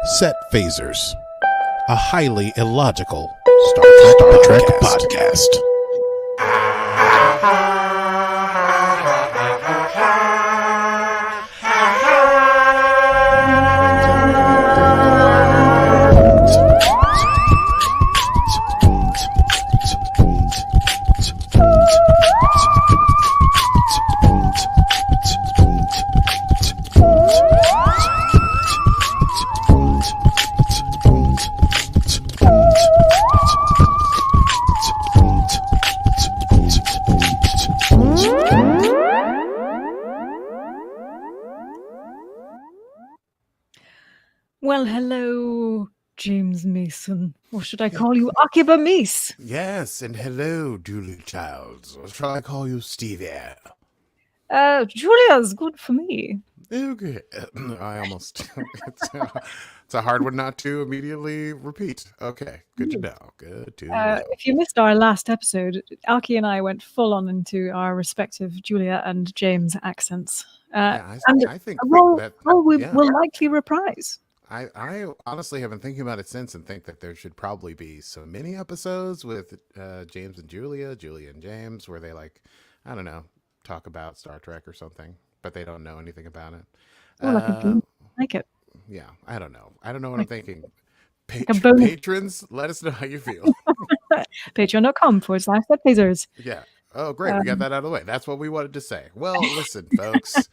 Set Phasers, a highly illogical Star Trek podcast. Well, hello, James Mason. Or should I call you Akiba Meese? Yes, and hello, Julie Childs. Or shall I call you Stevie? Julia's good for me. Okay. I almost... it's a hard one not to immediately repeat. Okay, good to know. Good to know. If you missed our last episode, Aki and I went full on into our respective Julia and James accents. I think we'll that likely reprise. I honestly have been thinking about it since and think that there should probably be some mini episodes with James and Julia and James, where they I don't know, talk about Star Trek or something, but they don't know anything about it. I like it. Yeah, I don't know what I'm thinking. Patrons, let us know how you feel. Patreon.com/setphasers. Yeah. Oh, great. We got that out of the way. That's what we wanted to say. Well, listen, folks.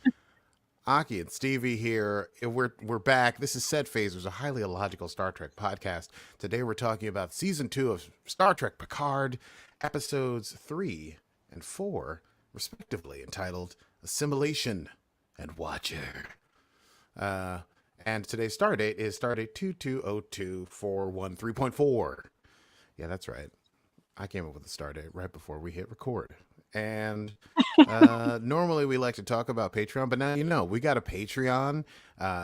Aki and Stevie here. We're back. This is Set Phasers, a highly illogical Star Trek podcast. Today we're talking about season 2 of Star Trek Picard, episodes 3 and 4, respectively, entitled Assimilation and Watcher. And today's stardate is stardate 2202413.4. Yeah, that's right. I came up with the stardate right before we hit record. And normally we like to talk about Patreon, but now we got a Patreon.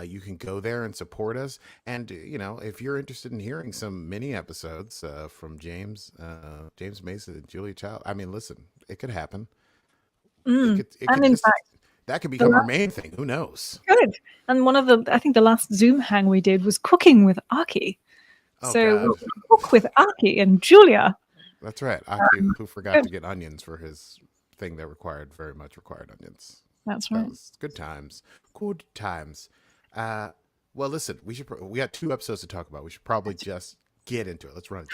You can go there and support us. And if you're interested in hearing some mini episodes from James Mason and Julie Child, I mean, listen, it could happen. That could become our main thing. Who knows? Good. And one of I think the last Zoom hang we did was cooking with Aki. We'll cook with Aki and Julia. That's right. Aki, who forgot to get onions for his thing that very much required onions. That's right. That was good times. Good times. Well, listen, we got 2 episodes to talk about. We should probably just get into it. Let's run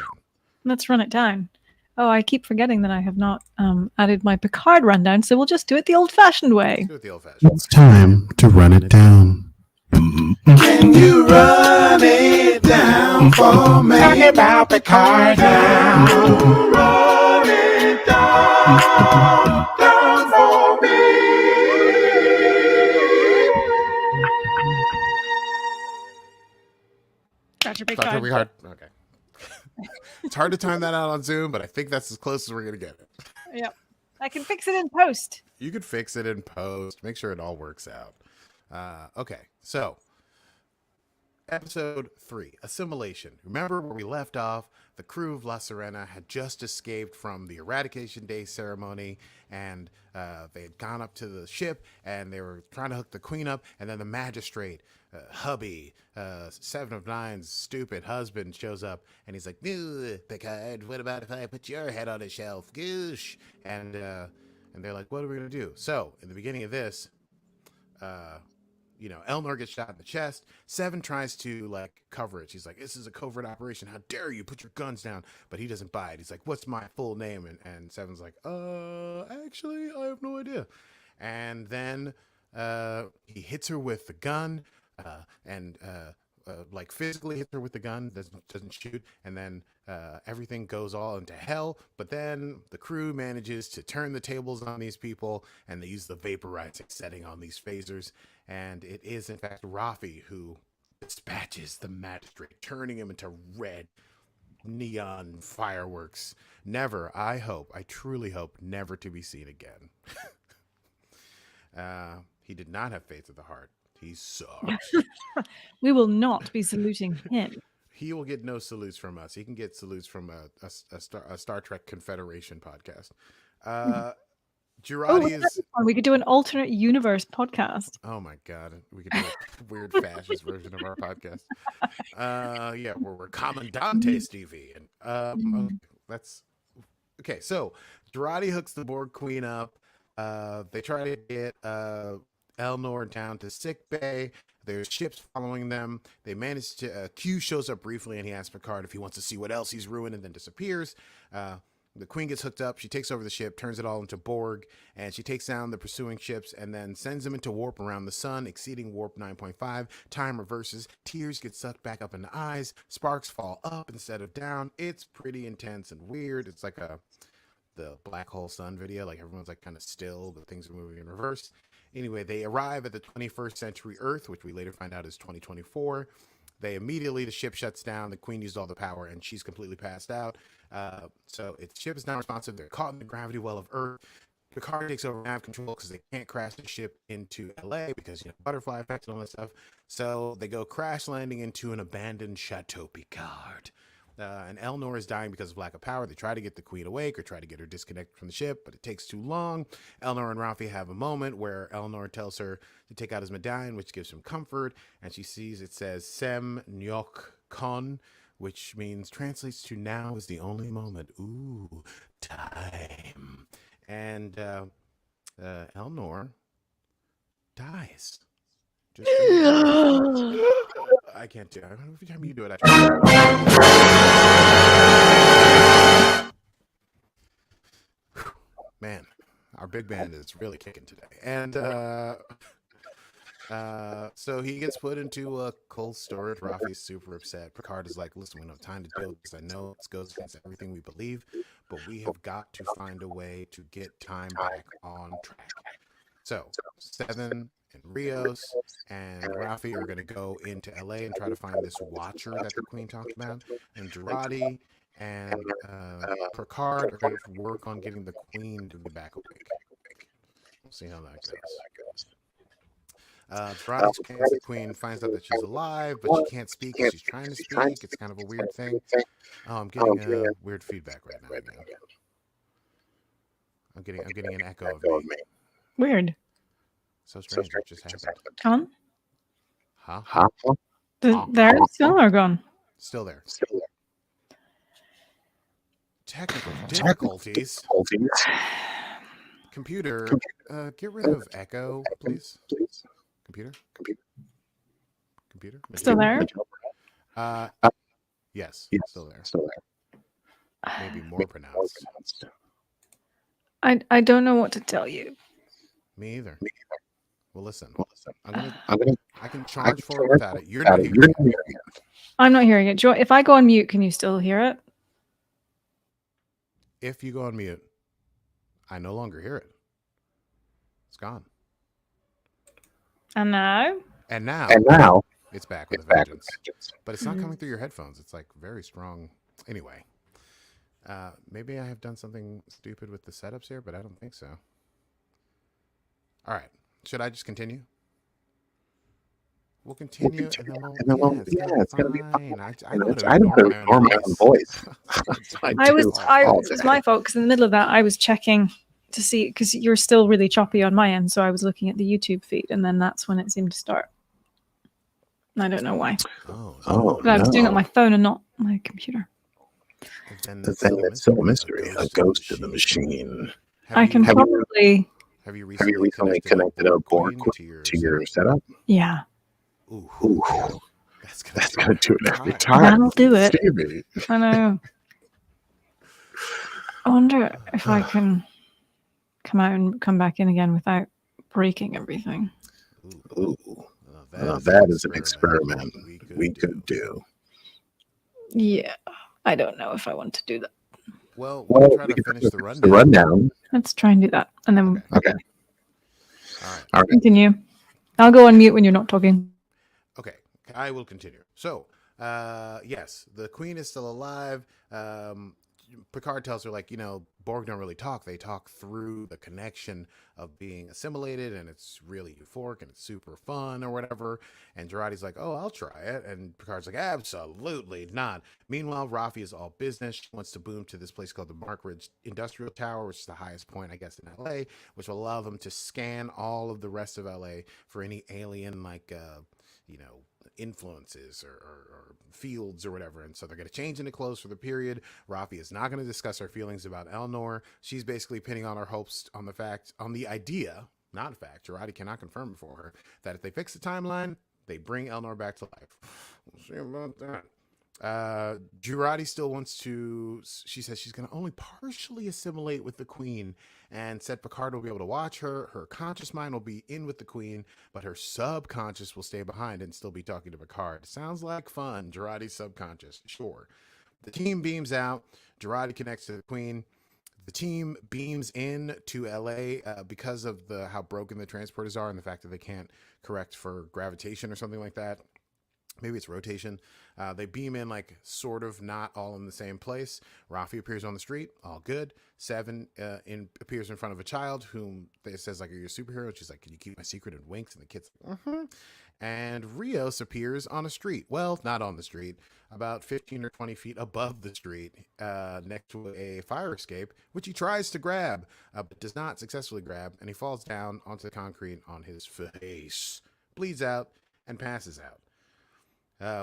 it down. Oh, I keep forgetting that I have not added my Picard rundown, so we'll just do it the old-fashioned way. It's time to run it down. Can you run it down for me? Talk about Picard now. Run it down for me. Dr. Picard. Okay. It's hard to time that out on Zoom, but I think that's as close as we're going to get it. Yep. I can fix it in post. You could fix it in post. Make sure it all works out. Okay, so episode 3, Assimilation. Remember where we left off? The crew of La Sirena had just escaped from the Eradication Day ceremony, and they had gone up to the ship, and they were trying to hook the Queen up, and then the magistrate, hubby, 7 of 9's stupid husband, shows up, and he's like, Picard, what about if I put your head on a shelf? Goosh! And they're like, what are we going to do? So, in the beginning of this, Elnor gets shot in the chest. 7 tries to cover it. She's like, this is a covert operation. How dare you put your guns down? But he doesn't buy it. He's like, what's my full name? And 7's like, actually, I have no idea. And then he hits her with the gun and physically hits her with the gun, doesn't shoot. And then everything goes all into hell. But then the crew manages to turn the tables on these people, and they use the vaporizing setting on these phasers. And it is, in fact, Rafi who dispatches the magistrate, turning him into red neon fireworks. I truly hope, never to be seen again. He did not have faith of the heart. He sucks. We will not be saluting him. He will get no salutes from us. He can get salutes from a Star Trek Confederation podcast. Jurati is. We could do an alternate universe podcast. Oh my god, we could do a weird fascist version of our podcast. Yeah, we're Commandante Stevie, and okay, that's okay. So Jurati hooks the Borg Queen up. They try to get Elnor down to sick bay. There's ships following them. They manage to. Q shows up briefly, and he asks Picard if he wants to see what else he's ruined, and then disappears. The Queen gets hooked up. She takes over the ship, turns it all into Borg, and she takes down the pursuing ships and then sends them into warp around the sun, exceeding warp 9.5. Time reverses. Tears get sucked back up in the eyes. Sparks fall up instead of down. It's pretty intense and weird. It's like the black hole sun video. Like everyone's like kind of still, but things are moving in reverse. Anyway, they arrive at the 21st century Earth, which we later find out is 2024. The ship shuts down. The Queen used all the power, and she's completely passed out. So its ship is not responsive. They're caught in the gravity well of Earth. Picard takes over nav control because they can't crash the ship into LA because, butterfly effect and all that stuff. So they go crash landing into an abandoned Chateau Picard. And Elnor is dying because of lack of power. They try to get the Queen awake or try to get her disconnected from the ship, but it takes too long. Elnor and Rafi have a moment where Elnor tells her to take out his medallion, which gives him comfort, and she sees it says Sem Nyok Kon, which translates to now is the only moment. Ooh, time. And Elnor dies. Just I can't do it. Every time you do it, I try. Man, our big band is really kicking today. And so he gets put into a cold storage. Rafi's super upset. Picard is like, listen, we don't have time to deal with this. I know this goes against everything we believe, but we have got to find a way to get time back on track. So Seven and Rios and Rafi are going to go into LA and try to find this watcher that the Queen talked about. And Jurati and Picard are going to work on getting the Queen to be back awake. We'll see how that goes. Jurati scans the Queen, finds out that she's alive, but she can't speak because she's trying to speak. It's kind of a weird thing. Oh, I'm getting weird feedback right now. I'm getting an echo of me. Weird. So strange. What just happened? On? Huh? They're still or gone? Still there. Technical difficulties. Computer, get rid of echo, please. Computer. Still there? Yes, still there. Maybe more pronounced. I don't know what to tell you. Me either. Well, listen. I can charge for it without it. You're not hearing it. I'm not hearing it. If I go on mute, can you still hear it? If you go on mute, I no longer hear it. It's gone. And now? And now it's back with a vengeance. But it's not coming through your headphones. It's like very strong. Anyway, maybe I have done something stupid with the setups here, but I don't think so. All right. Should I just continue? We'll continue, and then it's gonna be fine. I know how to ignore my own voice. It was my fault because in the middle of that I was checking to see because you're still really choppy on my end, so I was looking at the YouTube feed, and then that's when it seemed to start. I don't know why. But I was doing it on my phone and not my computer. Then it's still a mystery. A ghost in the machine. I can probably. Have you recently connected a Borg Queen to your setup? Yeah. Ooh. That's gonna do it every time. That'll do it. Stevie. I know. I wonder if I can come out and come back in again without breaking everything. Ooh. That is an experiment we could do. Yeah. I don't know if I want to do that. Well, we'll try to finish the rundown. Let's try and do that. And then Okay. All right. Continue. I'll go on mute when you're not talking. Okay. I will continue. So, yes, the Queen is still alive. Picard tells her, like, Borg don't really talk. They talk through the connection of being assimilated, and it's really euphoric and it's super fun or whatever. And Jurati's like, oh, I'll try it. And Picard's like, absolutely not. Meanwhile, Rafi is all business. She wants to boom to this place called the Mark Ridge Industrial Tower, which is the highest point, I guess, in LA, which will allow them to scan all of the rest of LA for any alien, like, influences or fields or whatever. And so they're going to change into clothes for the period. Rafi is not going to discuss her feelings about Elnor. She's basically pinning on her hopes on the idea, not fact, Jurati cannot confirm it for her, that if they fix the timeline, they bring Elnor back to life. We'll see about that. Jurati still wants to, she says she's going to only partially assimilate with the Queen, and said Picard will be able to watch her. Her conscious mind will be in with the Queen, but her subconscious will stay behind and still be talking to Picard. Sounds like fun. Jurati's subconscious. Sure. The team beams out. Jurati connects to the Queen. The team beams in to LA because of how broken the transporters are and the fact that they can't correct for gravitation or something like that. Maybe it's rotation. They beam in, like, sort of not all in the same place. Rafi appears on the street, all good. Seven appears in front of a child whom they says, like, are you a superhero? And she's like, can you keep my secret? And winks. And the kid's like, mm-hmm. And Rios appears on a street. Well, not on the street, about 15 or 20 feet above the street, next to a fire escape, which he tries to grab, but does not successfully grab. And he falls down onto the concrete on his face, bleeds out, and passes out.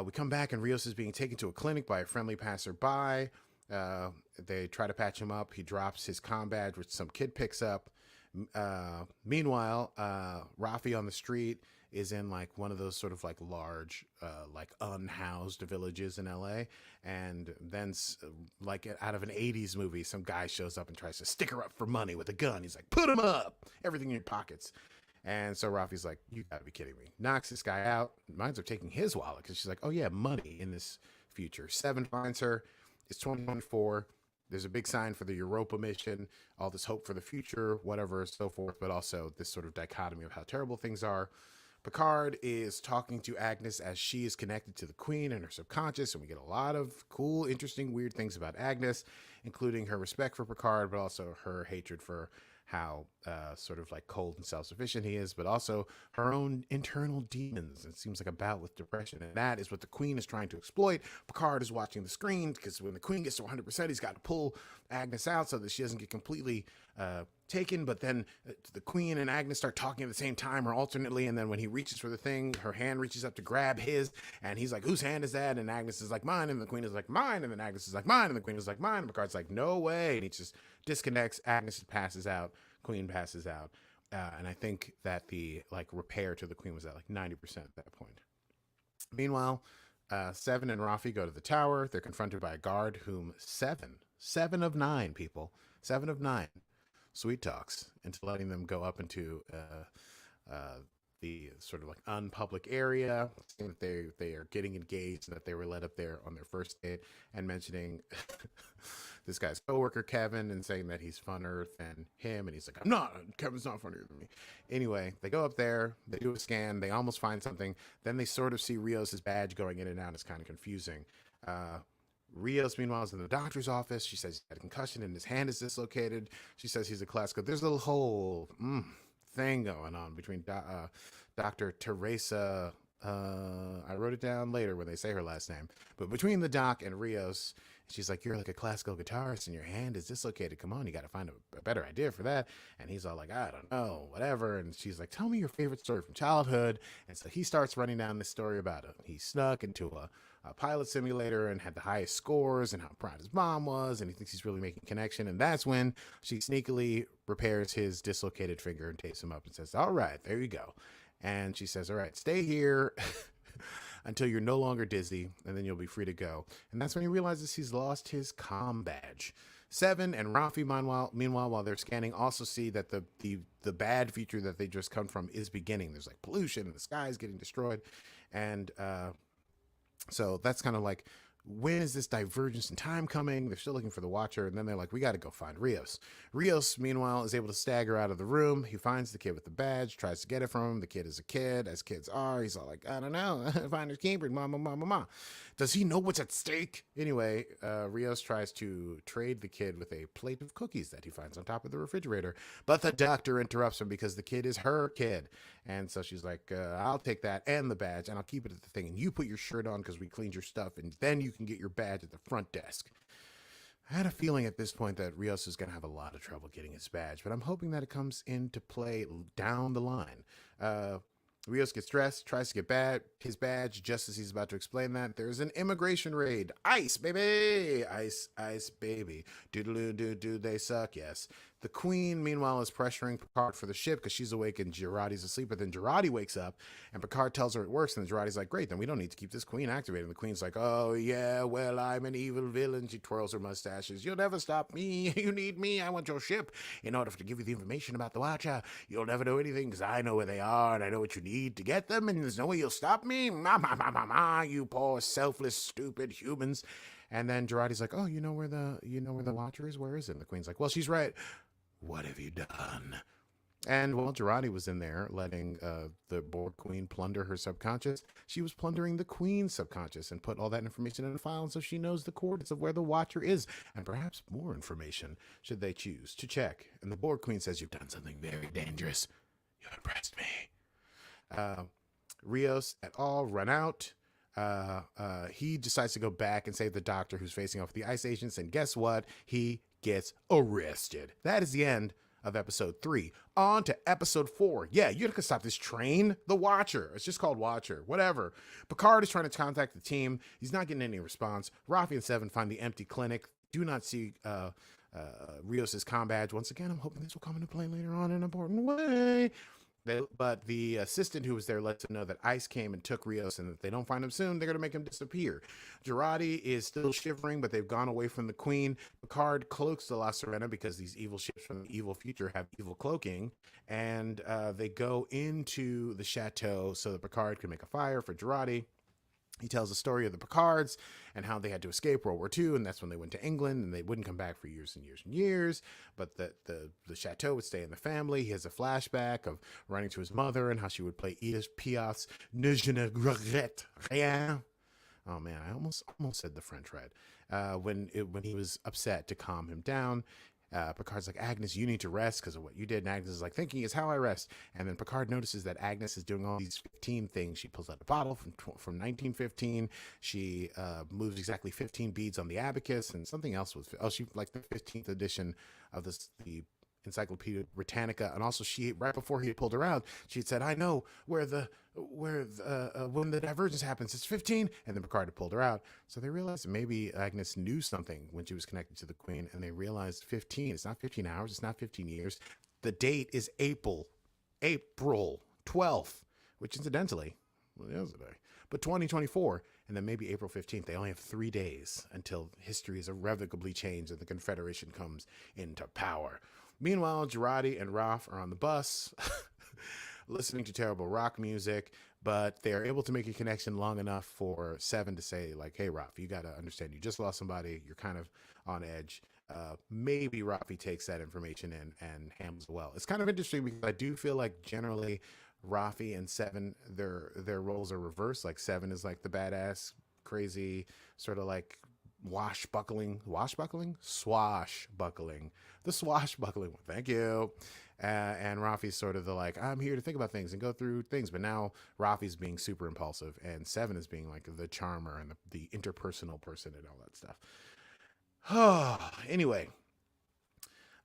We come back, and Rios is being taken to a clinic by a friendly passerby. They try to patch him up. He drops his comm badge, which some kid picks up. Meanwhile, Rafi on the street is in, like, one of those sort of, like, large, like, unhoused villages in LA. And then, like, out of an 80s movie, some guy shows up and tries to stick her up for money with a gun. He's like, put him up! Everything in your pockets. And so Rafi's like, you gotta be kidding me. Knocks this guy out. Minds up taking his wallet because she's like, oh yeah, money in this future. Seven finds her. It's 2024. There's a big sign for the Europa mission, all this hope for the future, whatever, so forth, but also this sort of dichotomy of how terrible things are. Picard is talking to Agnes as she is connected to the Queen and her subconscious, and we get a lot of cool, interesting, weird things about Agnes, including her respect for Picard, but also her hatred for how sort of, like, cold and self-sufficient he is, but also her own internal demons. It seems like a bout with depression, and that is what the Queen is trying to exploit. Picard is watching the screen because when the Queen gets to 100%, he's got to pull Agnes out so that she doesn't get completely taken. But then the Queen and Agnes start talking at the same time or alternately, and then when he reaches for the thing, her hand reaches up to grab his, and he's like, whose hand is that? And Agnes is like, mine. And the Queen is like, mine. And then Agnes is like, mine. And the Queen is like, mine. And Picard's like, no way. And he just disconnects. Agnes passes out. Queen passes out. And I think that the, like, repair to the Queen was at, like, 90% at that point. Meanwhile, Seven and Rafi go to the tower. They're confronted by a guard whom seven of nine people, 7 of 9, sweet talks into letting them go up into the sort of, like, unpublic area, saying that they are getting engaged and that they were led up there on their first date, and mentioning this guy's coworker Kevin and saying that he's funner than him, and he's like, Kevin's not funnier than me. Anyway, they go up there, they do a scan, they almost find something, then they sort of see Rios' badge going in and out. It's kind of confusing. Rios, meanwhile, is in the doctor's office. She says he had a concussion and his hand is dislocated. She says he's a classical. There's a little whole thing going on between Dr. Teresa. I wrote it down later when they say her last name. But between the doc and Rios, she's like, you're like a classical guitarist and your hand is dislocated. Come on, you got to find a better idea for that. And he's all like, I don't know, whatever. And she's like, tell me your favorite story from childhood. And so he starts running down this story about it. He snuck into a pilot simulator and had the highest scores and how proud his mom was. And he thinks he's really making a connection. And that's when she sneakily repairs his dislocated finger and tapes him up and says, all right, there you go. And she says, all right, stay here until you're no longer dizzy, and then you'll be free to go. And that's when he realizes he's lost his comm badge. Seven and Rafi, meanwhile, while they're scanning, also see that the bad future that they just come from is beginning. There's, like, pollution and the sky is getting destroyed. And so that's kind of like when is this divergence in time coming? They're still looking for the Watcher, and then they're like, we got to go find Rios. Rios, meanwhile, is able to stagger out of the room. He finds the kid with the badge, tries to get it from him. The kid is a kid, as kids are. He's all like, I don't know, finders keepers, mama. Does he know what's at stake? Anyway, Rios tries to trade the kid with a plate of cookies that he finds on top of the refrigerator, but the doctor interrupts him because the kid is her kid. And so she's like, I'll take that and the badge, and I'll keep it at the thing, and you put your shirt on because we cleaned your stuff, and then you can get your badge at the front desk. I had a feeling at this point that Rios is going to have a lot of trouble getting his badge, but I'm hoping that it comes into play down the line. Rios gets dressed, tries to get his badge. Just as he's about to explain that, there's an immigration raid. Ice, baby! Ice, baby. Doodaloo, they suck, yes. The Queen, meanwhile, is pressuring Picard for the ship because she's awake and Jurati's asleep. But then Jurati wakes up and Picard tells her it works. And Jurati's like, great, then we don't need to keep this Queen activated. And the Queen's like, oh, yeah, well, I'm an evil villain. She twirls her mustaches. You'll never stop me. You need me. I want your ship in order to give you the information about the Watcher. You'll never know anything because I know where they are and I know what you need to get them. And there's no way you'll stop me. You poor, selfless, stupid humans. And then Jurati's like, oh, you know where the Watcher is? Where is it? And the Queen's like, well, she's right. What have you done? And while Jurati was in there letting the Borg Queen plunder her subconscious, she was plundering the Queen's subconscious and put all that information in a file so she knows the coordinates of where the Watcher is, and perhaps more information should they choose to check. And the Borg Queen says, you've done something very dangerous. You impressed me. Rios et al. Run out. He decides to go back and save the doctor who's facing off with the ice agents, and guess what? He gets arrested. That is the end of episode 3. On to episode 4. Yeah, you gotta stop this train. The Watcher. It's just called Watcher. Whatever. Picard is trying to contact the team. He's not getting any response. Rafi and Seven find the empty clinic. Do not see Rios' comm badge. Once again, I'm hoping this will come into play later on in an important way. But the assistant who was there lets them know that Ice came and took Rios, and if they don't find him soon, they're going to make him disappear. Jurati is still shivering, but they've gone away from the Queen. Picard cloaks the La Sirena because these evil ships from the evil future have evil cloaking, and they go into the chateau so that Picard can make a fire for Jurati. He tells the story of the Picards and how they had to escape World War II, and that's when they went to England, and they wouldn't come back for years and years and years, but the chateau would stay in the family. He has a flashback of running to his mother and how she would play Edith Piaf's Ne je ne regrette rien. Oh man, I almost said the French right. When he was upset, to calm him down. Picard's like, Agnes, you need to rest because of what you did. And Agnes is like, thinking is how I rest. And then Picard notices that Agnes is doing all these 15 things. She pulls out a bottle from 1915. She moves exactly 15 beads on the abacus, and something else was, she like the 15th edition of the Encyclopedia Britannica. And also she, right before he had pulled her out, she had said, I know when the divergence happens, it's 15. And then Picard had pulled her out. So they realized that maybe Agnes knew something when she was connected to the Queen, and they realized 15, it's not 15 hours, it's not 15 years. The date is April 12th, which incidentally, well, yesterday, but 2024, and then maybe April 15th. They only have 3 days until history is irrevocably changed and the Confederation comes into power. Meanwhile, Jurati and Raf are on the bus listening to terrible rock music, but they're able to make a connection long enough for Seven to say, like, hey, Raf, you got to understand, you just lost somebody. You're kind of on edge. Maybe Rafi takes that information in and handles it well. It's kind of interesting because I do feel like generally Rafi and Seven, their roles are reversed. Like Seven is like the badass, crazy, sort of like swashbuckling, the swashbuckling one. Thank you. And Rafi's sort of the like, I'm here to think about things and go through things. But now Rafi's being super impulsive, and Seven is being like the charmer and the interpersonal person and all that stuff. Anyway,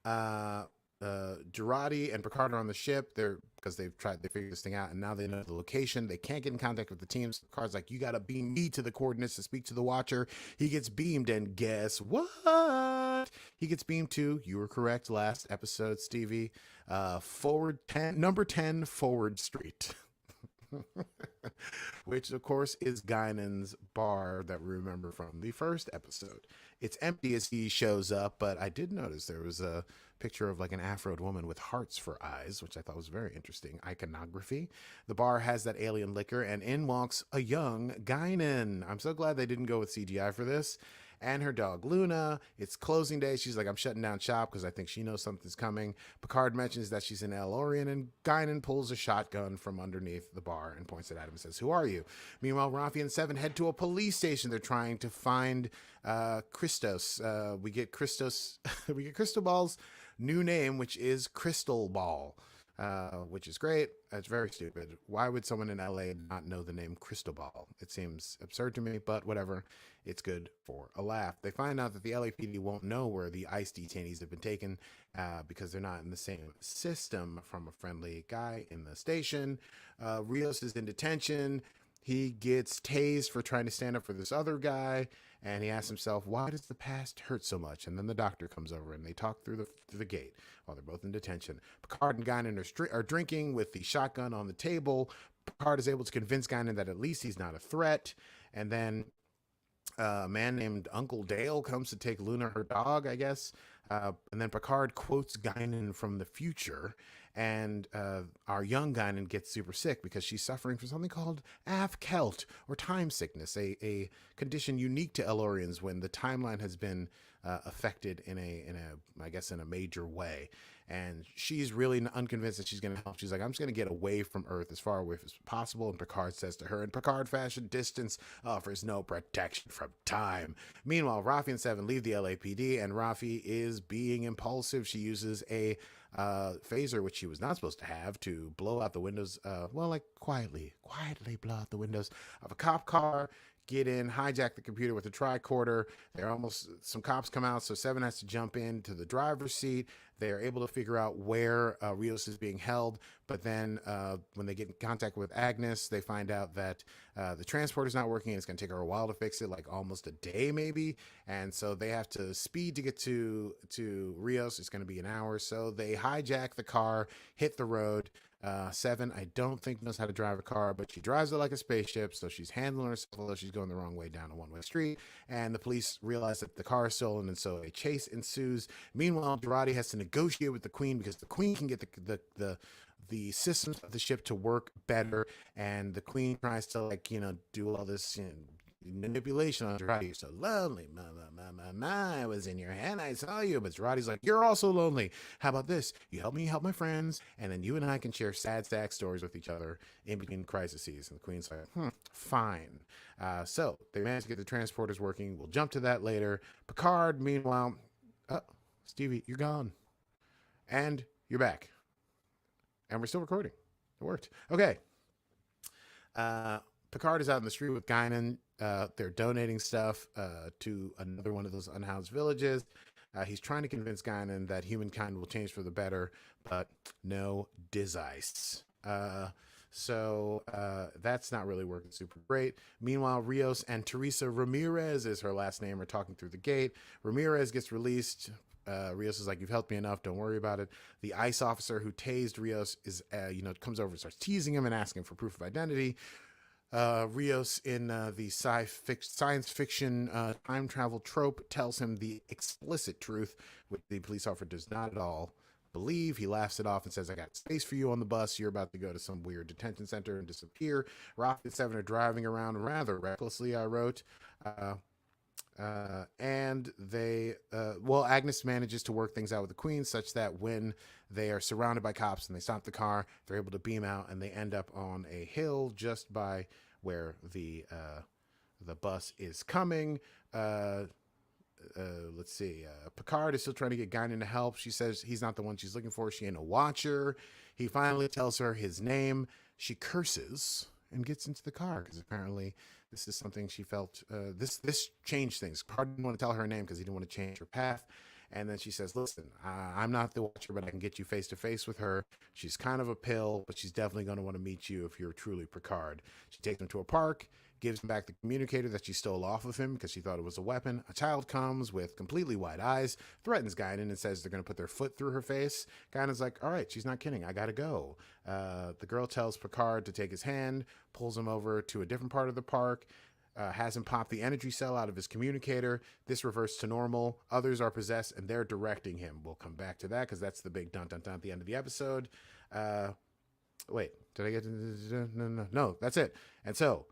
Jurati and Picard are on the ship. Because they figured this thing out, and now they know the location. They can't get in contact with the teams. Picard's like, you gotta beam me to the coordinates to speak to the Watcher. He gets beamed, and guess what? He gets beamed to, you were correct last episode, Stevie, number 10 Forward Street. Which, of course, is Guinan's bar that we remember from the first episode. It's empty as he shows up, but I did notice there was a picture of like an afroed woman with hearts for eyes, which I thought was very interesting iconography. The bar has that alien liquor, and in walks a young Guinan. I'm so glad they didn't go with CGI for this. And her dog Luna. It's closing day. She's like, I'm shutting down shop because I think she knows something's coming. Picard mentions that she's in Elnor, and Guinan pulls a shotgun from underneath the bar and points it at him and says, "Who are you?" Meanwhile, Rafi and Seven head to a police station. They're trying to find Christos. We get Christos. We get Cristobal's new name, which is Crystal Ball. Which is great. It's very stupid. Why would someone in LA not know the name Cristobal? It seems absurd to me, but whatever. It's good for a laugh. They find out that the LAPD won't know where the ICE detainees have been taken because they're not in the same system from a friendly guy in the station. Rios is in detention. He gets tased for trying to stand up for this other guy, and he asks himself, why does the past hurt so much? And then the doctor comes over, and they talk through the gate while they're both in detention. Picard and Guinan are drinking with the shotgun on the table. Picard is able to convince Guinan that at least he's not a threat, and then a man named Uncle Dale comes to take Luna, her dog, I guess. And then Picard quotes Guinan from the future, and our young Guinan gets super sick because she's suffering from something called Af-Kelt, or time sickness, a condition unique to Elorians when the timeline has been affected in a major way. And she's really unconvinced that she's going to help. She's like, I'm just going to get away from Earth as far away as possible. And Picard says to her, in Picard fashion, distance offers no protection from time. Meanwhile, Rafi and Seven leave the LAPD, and Rafi is being impulsive. She uses a phaser, which she was not supposed to have, to blow out the windows, quietly blow out the windows of a cop car, get in, hijack the computer with a tricorder. Some cops come out, so Seven has to jump into the driver's seat. They're able to figure out where Rios is being held, but then when they get in contact with Agnes, they find out that the transporter's not working, and it's going to take her a while to fix it, like almost a day maybe, and so they have to speed to get to Rios. It's going to be an hour, so they hijack the car, hit the road. Seven, I don't think, knows how to drive a car, but she drives it like a spaceship, so she's handling herself, although she's going the wrong way down a one-way street, and the police realize that the car is stolen, and so a chase ensues. Meanwhile, Jurati has to negotiate with the Queen because the Queen can get the systems of the ship to work better, and the Queen tries to do all this manipulation on Jurati. You're so lonely, I was in your head, I saw you. But Jurati's like, you're also lonely. How about this? You help me help my friends, and then you and I can share sad stack stories with each other in between crises. And the Queen's like, fine. So they managed to get the transporters working. We'll jump to that later. Picard, meanwhile, Stevie, you're gone, and you're back, and we're still recording. It worked. Okay. Picard is out in the street with Guinan. They're donating stuff to another one of those unhoused villages. He's trying to convince Guinan that humankind will change for the better, but no dicice. So that's not really working super great. Meanwhile, Rios and Teresa Ramirez is her last name are talking through the gate. Ramirez gets released. Rios is like, you've helped me enough, don't worry about it. The ICE officer who tased Rios is comes over and starts teasing him and asking for proof of identity. Rios, in the science fiction time travel trope, tells him the explicit truth, which the police officer does not at all believe. He laughs it off and says, I got space for you on the bus. You're about to go to some weird detention center and disappear. Rafi and Seven are driving around rather recklessly, I wrote. And they, Agnes manages to work things out with the Queen such that when they are surrounded by cops and they stop the car, they're able to beam out, and they end up on a hill just by where the bus is coming. Let's see. Picard is still trying to get Guinan to help. She says he's not the one she's looking for. She ain't a watcher. He finally tells her his name. She curses and gets into the car because apparently this is something she felt. This changed things. Picard didn't want to tell her name because he didn't want to change her path. And then she says, listen, I'm not the Watcher, but I can get you face to face with her. She's kind of a pill, but she's definitely going to want to meet you if you're truly Picard. She takes him to a park, gives him back the communicator that she stole off of him because she thought it was a weapon. A child comes with completely wide eyes, threatens Guinan, and says they're going to put their foot through her face. Guinan's like, all right, she's not kidding. I got to go. The girl tells Picard to take his hand, pulls him over to a different part of the park, has him pop the energy cell out of his communicator. This reverts to normal. Others are possessed, and they're directing him. We'll come back to that because that's the big dun-dun-dun at the end of the episode. Wait, did I get to... No, that's it. And so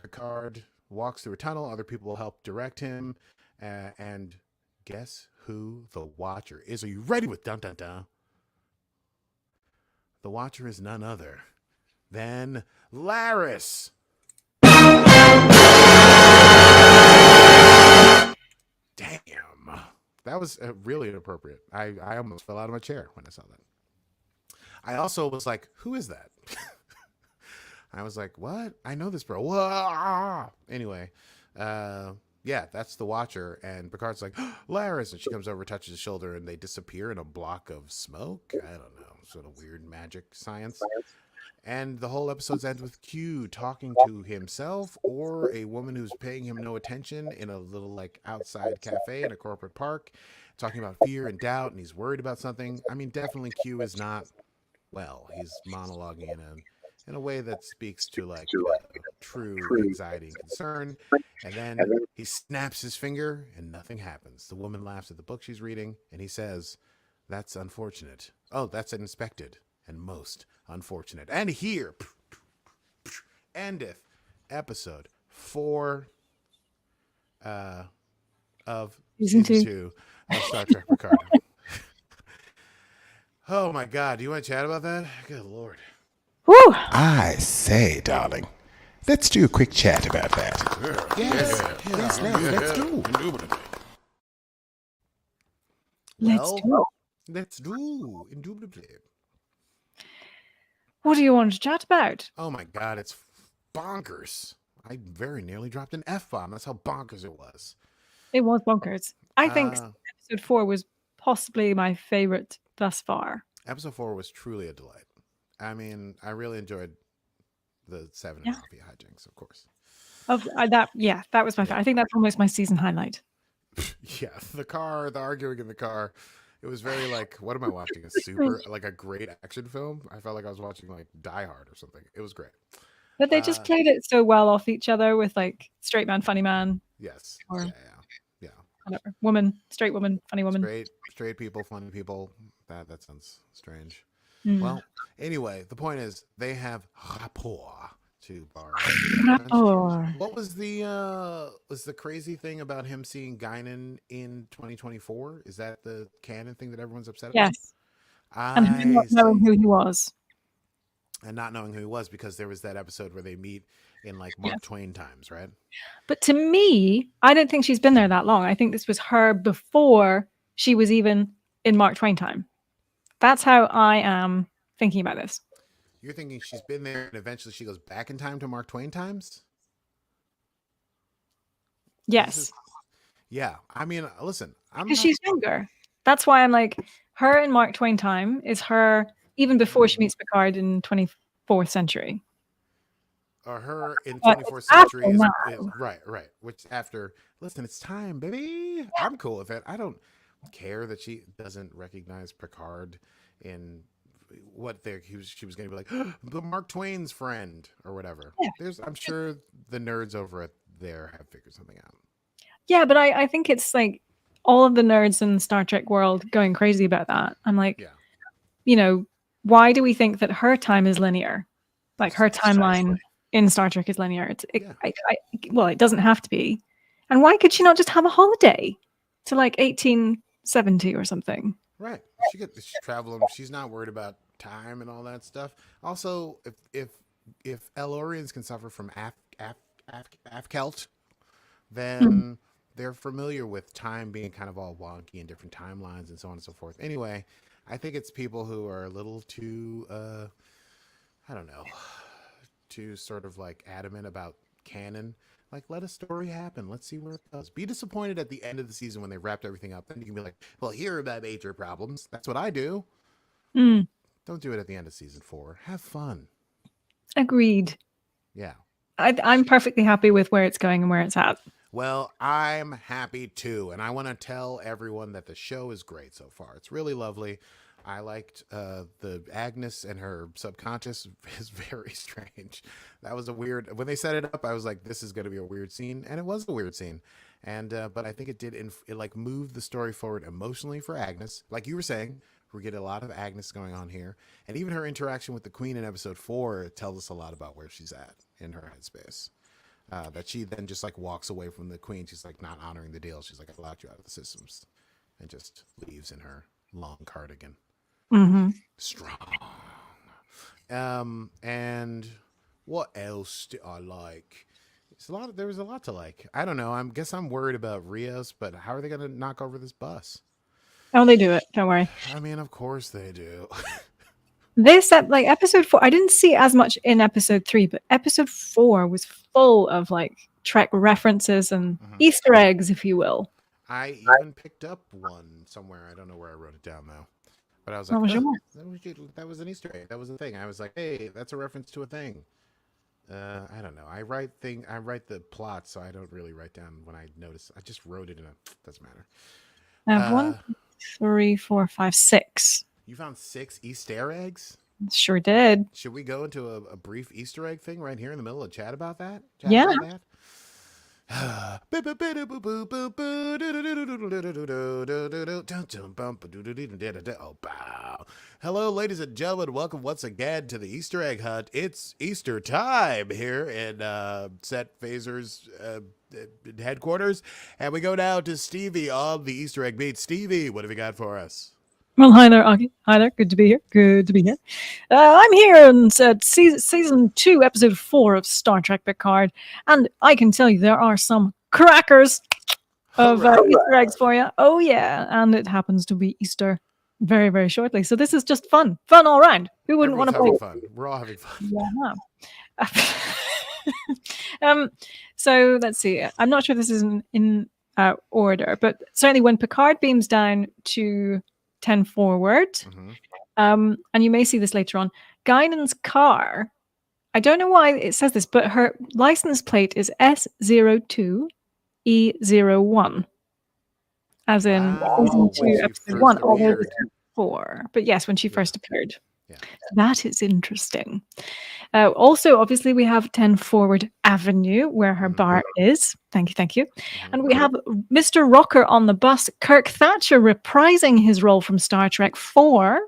Picard walks through a tunnel. Other people will help direct him. And guess who the Watcher is? Are you ready with dun-dun-dun? The Watcher is none other than Laris. Damn. That was really inappropriate. I almost fell out of my chair when I saw that. I also was like, who is that? I was like, what? I know this bro. Whoa! Anyway, yeah, that's the Watcher. And Picard's like, Laris. And she comes over, touches his shoulder, and they disappear in a block of smoke. I don't know. Sort of weird magic science. And the whole episode ends with Q talking to himself or a woman who's paying him no attention in a little like outside cafe in a corporate park, talking about fear and doubt, and he's worried about something. I mean, definitely Q is not well. He's monologuing in a way that speaks to like true anxiety and concern. And then he snaps his finger and nothing happens. The woman laughs at the book she's reading, and he says, "That's unfortunate. Oh, that's unexpected and most unfortunate." And here endeth episode 4 of season 2 of Star Trek Picard. Oh my God, do you want to chat about that? Good Lord. Woo! I say, darling, let's do a quick chat about that. Yes, Let's do. Let's do. Indubitably. What do you want to chat about? Oh my God, it's bonkers. I very nearly dropped an F-bomb. That's how bonkers it was. It was bonkers. I think episode 4 was possibly my favorite thus far. Episode 4 was truly a delight. I mean, I really enjoyed the Seven and Rafi hijinks, of course. That was my favorite. I think that's almost my season highlight. Yeah, the arguing in the car. It was very like, what am I watching? A great action film? I felt like I was watching like Die Hard or something. It was great. But they just played it so well off each other with like straight man, funny man. Yes. Or yeah. Whatever. Woman, straight woman, funny woman. Straight people, funny people. That sounds strange. Mm. Well, anyway, the point is they have rapport to borrow. Rapport. What was the crazy thing about him seeing Guinan in 2024? Is that the canon thing that everyone's upset about? Yes. And not knowing who he was. And not knowing who he was because there was that episode where they meet in like Mark Twain times, right? But to me, I don't think she's been there that long. I think this was her before she was even in Mark Twain time. That's how I am thinking about this. You're thinking she's been there and eventually she goes back in time to Mark Twain times? Yes. Yeah. I mean, listen. Because she's younger. That's why I'm like, her in Mark Twain time is her even before she meets Picard in 24th century. Or her in 24th century is right. Which after, listen, it's time, baby. I'm cool with it. I don't care that she doesn't recognize Picard in what she was going to be like the Mark Twain's friend or whatever. Yeah. I'm sure the nerds over at there have figured something out. Yeah, but I think it's like all of the nerds in the Star Trek world going crazy about that. I'm like, why do we think that her time is linear? Like her timeline in Star Trek is linear. It doesn't have to be. And why could she not just have a holiday to like 1870 or something? Right. She's traveling. She's not worried about time and all that stuff. Also, if Elorians can suffer from Afkelt, then they're familiar with time being kind of all wonky and different timelines and so on and so forth. Anyway, I think it's people who are a little too, I don't know, too sort of like adamant about canon Like, let a story happen. Let's see where it goes. Be disappointed at the end of the season when they wrapped everything up. Then you can be like, well, here are the major problems. That's what I do. Mm, Don't do it at the end of season 4. Have fun. agreed. Yeah. I'm perfectly happy with where it's going and where it's at. Well, I'm happy too. And I want to tell everyone that the show is great so far. It's really lovely. I liked the Agnes and her subconscious is very strange. That was a weird, when they set it up, I was like, this is going to be a weird scene. And it was a weird scene. And, but I think it did, it like moved the story forward emotionally for Agnes. Like you were saying, we get a lot of Agnes going on here. And even her interaction with the Queen in episode 4 tells us a lot about where she's at in her headspace. That she then just like walks away from the Queen. She's like not honoring the deal. She's like, I locked you out of the systems, and just leaves in her long cardigan. Mm-hmm. Strong. And what else do I like? There was a lot to like. I don't know. Guess I'm worried about Rios, but how are they going to knock over this bus? Oh, they do it. Don't worry. I mean, of course they do. This like episode 4, I didn't see as much in episode 3, but episode 4 was full of like Trek references and Easter eggs, if you will. I even picked up one somewhere. I don't know where I wrote it down though, but I was like, that was an Easter egg. That was a thing. I was like, hey, that's a reference to a thing. I don't know. I write the plot, so I don't really write down when I notice. I just wrote it doesn't matter. I have 1, 2, 3, 4, 5, 6. You found 6 Easter eggs? Sure did. Should we go into a brief Easter egg thing right here in the middle of chat about that? Yeah. Hello, ladies and gentlemen. Welcome once again to the Easter egg hunt. It's Easter time here in Set Phaser's headquarters. And we go now to Stevie on the Easter egg beat. Stevie, what have you got for us? Well, hi there, Augie. Hi there. Good to be here. Good to be here. I'm here in season 2, episode 4 of Star Trek Picard, and I can tell you there are some crackers of Easter eggs for you. Oh yeah, and it happens to be Easter very, very shortly. So this is just fun all round. Who wouldn't want to play? Fun. We're all having fun. Yeah. So let's see. I'm not sure this is in order, but certainly when Picard beams down to 10 forward, and you may see this later on, Guinan's car, I don't know why it says this, but her license plate is S02E01, as in season 2, episode 1, although it's 4. But yes, when she first appeared. Yeah. That is interesting. Also, obviously, we have 10 Forward Avenue, where her bar is. Thank you. And we have Mr. Rocker on the bus, Kirk Thatcher reprising his role from Star Trek 4.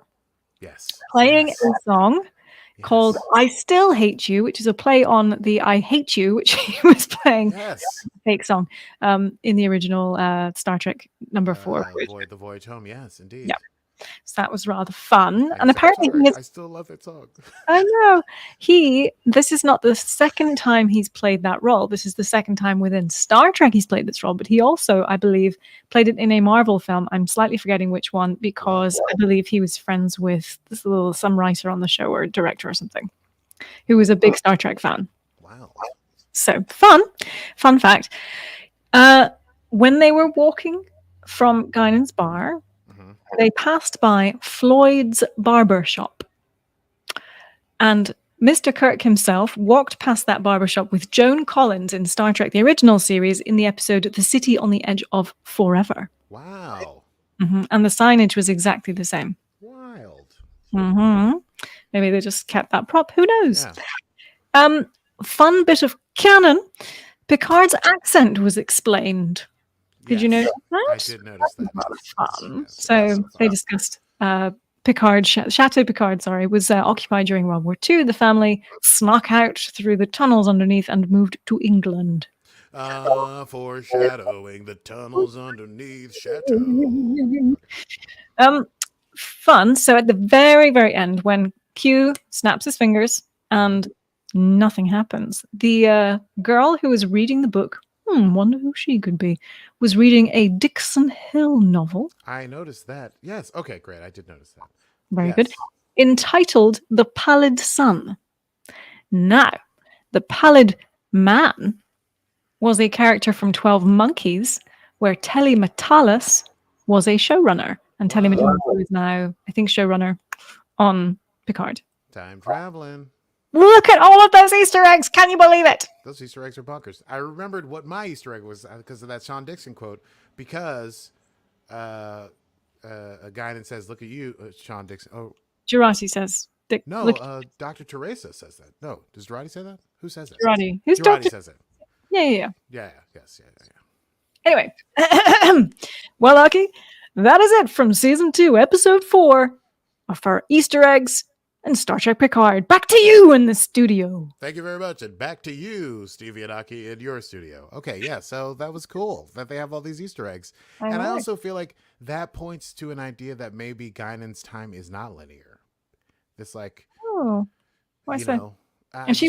Yes. Playing a song called I Still Hate You, which is a play on the I Hate You, which he was playing. Yes. Fake song in the original Star Trek number 4. The Voyage Home, yes, indeed. Yeah. So that was rather fun. And apparently I still love that song. I know. This is not the second time he's played that role. This is the second time within Star Trek he's played this role. But he also, I believe, played it in a Marvel film. I'm slightly forgetting which one, because I believe he was friends with some writer on the show or director or something who was a big Star Trek fan. Wow. So fun fact. When they were walking from Guinan's bar, they passed by Floyd's barber shop. And Mr. Kirk himself walked past that barber shop with Joan Collins in Star Trek, the original series, in the episode The City on the Edge of Forever. Wow. And the signage was exactly the same. Wild. Maybe they just kept that prop. Who knows? Yeah. Fun bit of canon. Picard's accent was explained. Did you notice that? I did notice that. Fun. Yes, so they discussed Chateau Picard, was occupied during World War II. The family snuck out through the tunnels underneath and moved to England. Foreshadowing the tunnels underneath Chateau. Fun. So at the very, very end, when Q snaps his fingers and nothing happens, the girl who was reading the book, wonder who she could be, was reading a Dixon Hill novel. I noticed that. Yes. Okay, great. I did notice that. Very good. Entitled The Pallid Sun. Now, the pallid man was a character from 12 Monkeys, where Telly Matalas was a showrunner. And Telly Matalas is now, I think, showrunner on Picard. Time traveling. Look at all of those Easter eggs. Can you believe it? Those Easter eggs are bonkers. I remembered what my Easter egg was because of that Sean Dixon quote. Because a guy that says, "Look at you, Sean Dixon." Oh, Jurati says. no, look, Dr. Teresa says that. No, does Jurati say that? Who says that? Jurati. Who's Jurati Dr. says it. Yeah. Yes. Anyway. Well, Aki, that is it from season 2, episode 4 of our Easter eggs and Star Trek Picard. Back to you in the studio. Thank you very much. And back to you, Stevie and Aki, in your studio. Okay, yeah, so that was cool that they have all these Easter eggs. I also feel like that points to an idea that maybe Guinan's time is not linear. It's like, why you so? know, And she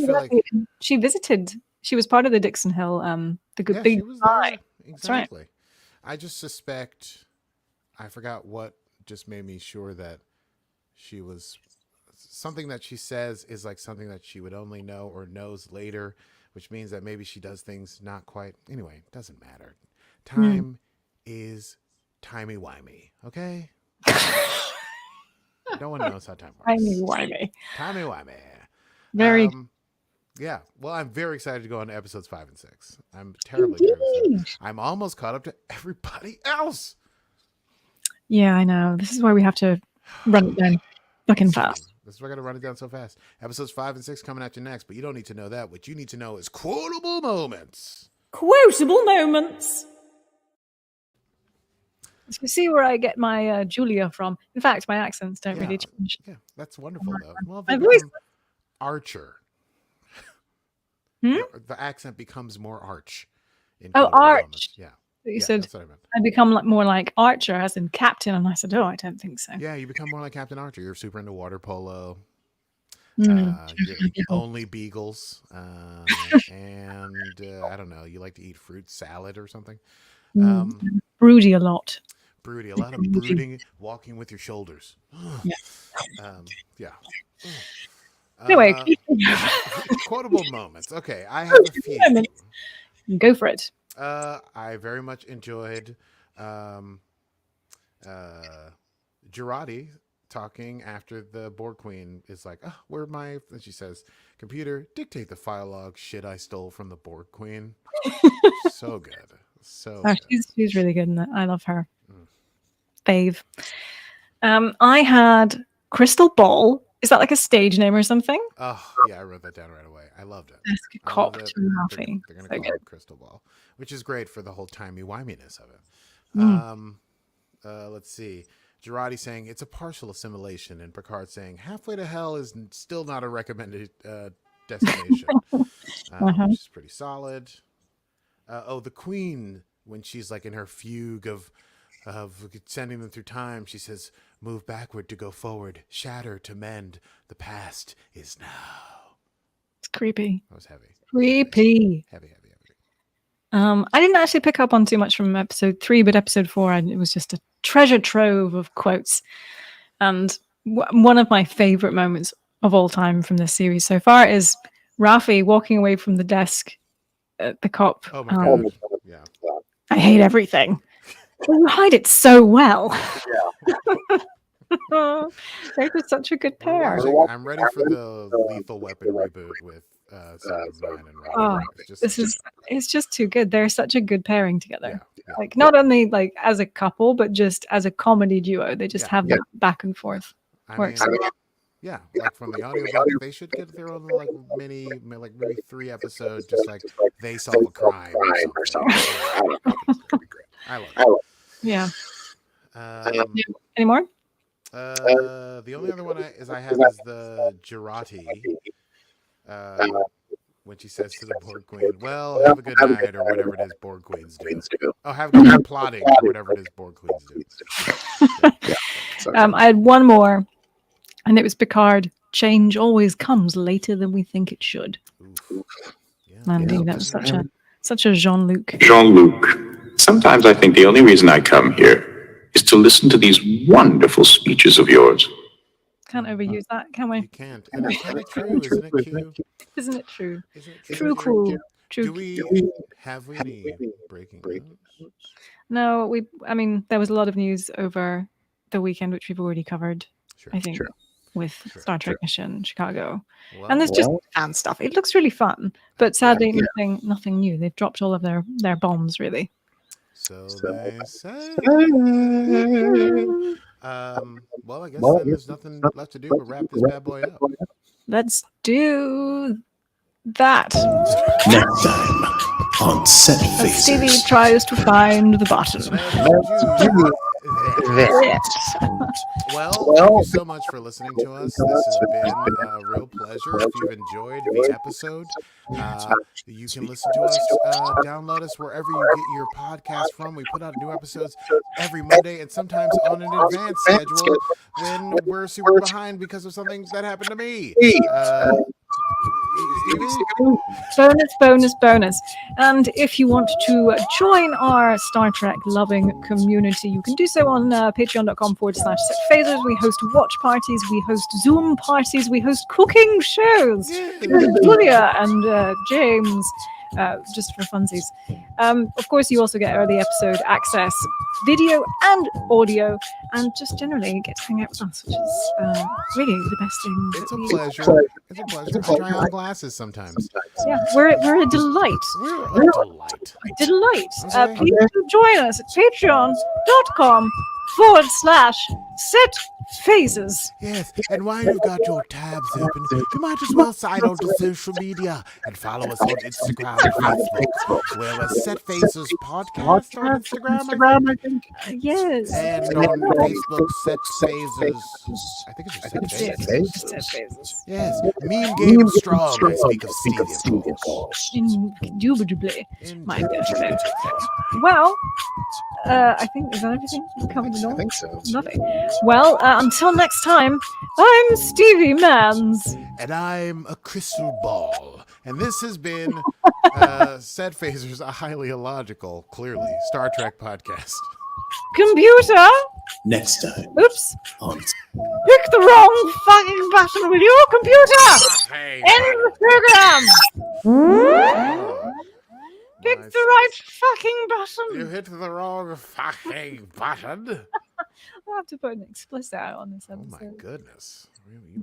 visited. She was part of the Dixon Hill, the good big she was there. Exactly. Right. I just suspect, I forgot what just made me sure that she was, something that she says is like something that she would only know or knows later, which means that maybe she does things not quite. Anyway, it doesn't matter. Time is timey-wimey, okay? No one knows how time works. Timey-wimey. Very. Yeah. Well, I'm very excited to go on to episodes 5 and 6. I'm terribly excited. I'm almost caught up to everybody else. Yeah, I know. This is why we have to run it down fucking fast. This is why I got to run it down so fast. Episodes 5 and 6 coming at you next, but you don't need to know that. What you need to know is quotable moments. Quotable moments. So you see where I get my Julia from. In fact, my accents don't really change. Yeah, that's wonderful, though. Well, My voice. Archer. Hmm? The accent becomes more arch. Arch. Yeah. You said that's what I meant. I become more like Archer, as in captain, and I said, "Oh, I don't think so." Yeah, you become more like Captain Archer. You're super into water polo. Only beagles, and I don't know. You like to eat fruit salad or something. Broody a lot. A lot of brooding, walking with your shoulders. Yeah. Anyway, quotable moments. Okay, I have a few. Go for it. I very much enjoyed Jurati talking after the Borg Queen is like, "Oh, where my?" And she says, "Computer, dictate the file log shit I stole from the Borg Queen." So good. She's really good in that. I love her. Fave. I had Crystal Ball. Is that like a stage name or something? Oh, yeah, I wrote that down right away. I loved it. Ask a cop to They're going to call it Crystal Ball, which is great for the whole timey-wiminess of it. Let's see. Jurati saying it's a partial assimilation, and Picard saying halfway to hell is still not a recommended destination, which is pretty solid. The Queen, when she's like in her fugue of sending them through time, she says, "Move backward to go forward, shatter to mend. The past is now." It's creepy. That was heavy. Creepy. Heavy. I didn't actually pick up on too much from episode 3, but episode 4, it was just a treasure trove of quotes. And one of my favorite moments of all time from this series so far is Rafi walking away from the desk at the cop. Oh my god! Yeah. I hate everything. But you hide it so well. They're just such a good pair. I'm ready for the Lethal Weapon reboot with Seven and Rafi. It's just too good. They're such a good pairing together. Yeah. Like not only like as a couple, but just as a comedy duo. They just have that back and forth. Like from the audiobook, they should get their own like maybe 3 episodes, just like they solve a crime or something. That'd be great. I love it. Yeah. Any more? The only other one I have is the Jurati. When she says to the Borg Queen, "Well, have a good night," or whatever it is Borg Queens do. Oh, have a good night plotting, or whatever it is Borg Queens do. I had one more, and it was Picard. Change always comes later than we think it should. Andy, that was such a Jean-Luc. Sometimes I think the only reason I come here is to listen to these wonderful speeches of yours. Can't overuse that, can we? You can't. And it's kind of true, isn't it, Q? Isn't it true? Isn't it True, cool. Do we have any breaking news? No, I mean, there was a lot of news over the weekend, which we've already covered. Sure. I think with Star Trek Mission Chicago, Well, and there's just fan stuff. It looks really fun, but sadly, nothing new. They've dropped all of their bombs, really. so they say. Well, I guess then there's nothing left to do but wrap this bad boy up. Let's do that. Next time on Set As Stevie Faces. tries to find the button. Well, thank you so much for listening to us. This has been a real pleasure. If you've enjoyed the episode, you can listen to us, download us wherever you get your podcast from. We put out new episodes every Monday and sometimes on an advanced schedule when we're super behind because of something that happened to me. Bonus. And if you want to join our Star Trek loving community, you can do so on patreon.com/setphasers. We host watch parties, we host Zoom parties, we host cooking shows with Julia and James, just for funsies. Of course, you also get early episode access, video and audio, and just generally get to hang out with us, which is really the best thing. It's a pleasure. It's a pleasure to try on glasses sometimes. Yeah, we're a delight. We're a delight. Please do join us at patreon.com/setphasers. Yes, and while you've got your tabs open, you might as well sign on to social media and follow us on Instagram and Facebook. We're a Set Faces podcast on Instagram, I think. Yes. And on Facebook, Set Faces. I think it's just Set Faces. Set Phasers. Yes, mean game strong. I speak of Stevie, of course. Indubitably, my dear. Well, I think, is that everything? Covered it all? I think so. Nothing. Well, until next time, I'm Stevie Mans. And I'm a crystal ball. And this has been Set Phasers, a highly illogical, clearly, Star Trek podcast. Computer! Next time Oops. on Pick the wrong fucking button, will you, computer? End the program! Pick the right fucking button. You hit the wrong fucking button. I'll have to put an explicit out on this Oh episode. my goodness. Really?